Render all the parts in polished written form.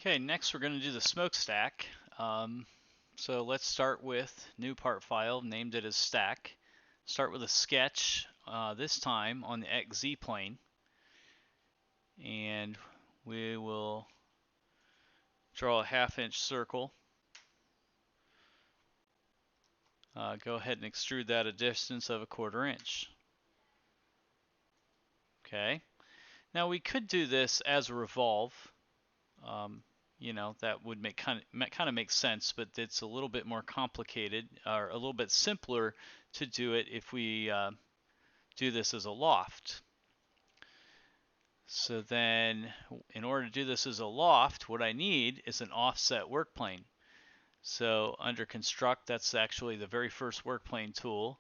Okay, next we're going to do the smokestack. So let's start with new part file, named it as stack. Start with a sketch, this time on the XZ plane. And we will draw a 1/2 inch circle. Go ahead and extrude that a distance of a 1/4 inch. Okay. Now we could do this as a revolve. That would make kind of make sense, but it's a little bit more complicated, or a little bit simpler to do it if we do this as a loft. So then, in order to do this as a loft, what I need is an offset work plane. So under construct, that's actually the very first work plane tool.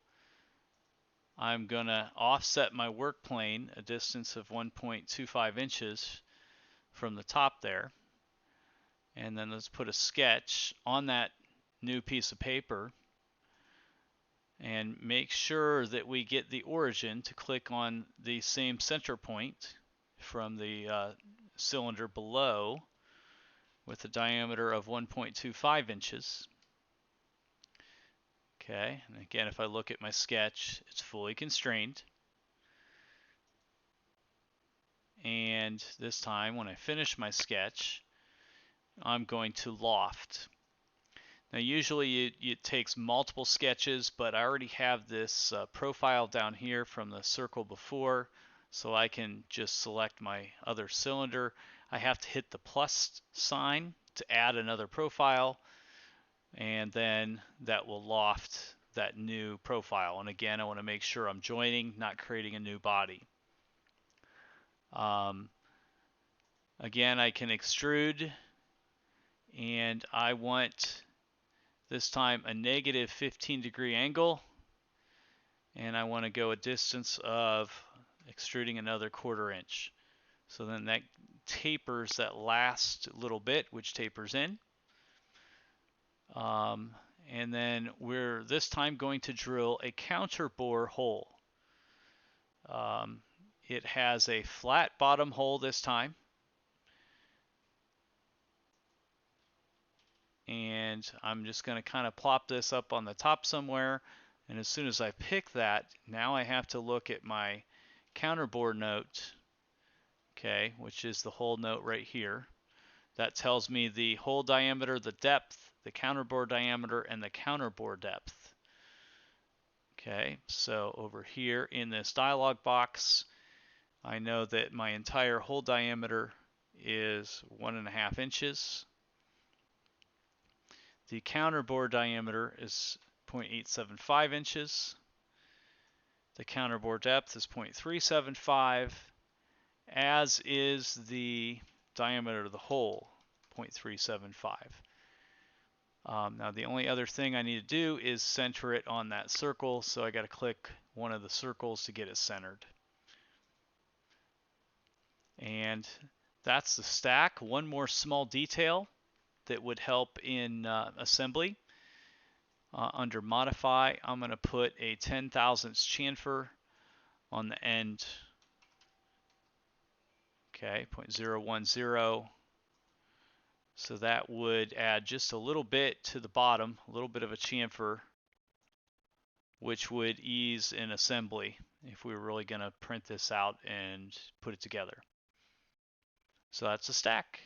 I'm going to offset my work plane a distance of 1.25 inches from the top there. And then let's put a sketch on that new piece of paper and make sure that we get the origin to click on the same center point from the cylinder below with a diameter of 1.25 inches. Okay, and again, if I look at my sketch, it's fully constrained. And this time, when I finish my sketch, I'm going to loft. Now usually it takes multiple sketches, but I already have this profile down here from the circle before, so I can just select my other cylinder. I have to hit the plus sign to add another profile, and then that will loft that new profile. And again, I want to make sure I'm joining, not creating a new body. Again, I can extrude, and I want this time a negative 15-degree angle, and I want to go a distance of extruding another 1/4 inch. So then that tapers that last little bit, which tapers in. And then we're this time going to drill a counter bore hole. It has a flat bottom hole this time. And I'm just going to kind of plop this up on the top somewhere. And as soon as I pick that, now I have to look at my counterbore note, okay, which is the hole note right here. That tells me the hole diameter, the depth, the counterbore diameter, and the counterbore depth. Okay, so over here in this dialog box, I know that my entire hole diameter is 1.5 inches. The counterbore diameter is 0.875 inches. The counterbore depth is 0.375, as is the diameter of the hole, 0.375. Now the only other thing I need to do is center it on that circle, so I got to click one of the circles to get it centered. And that's the stack. One more small detail that would help in assembly. Under modify, I'm going to put a 10 thousandths chamfer on the end. Okay, 0.010. So that would add just a little bit to the bottom, a little bit of a chamfer, which would ease in assembly if we were really going to print this out and put it together. So that's a stack.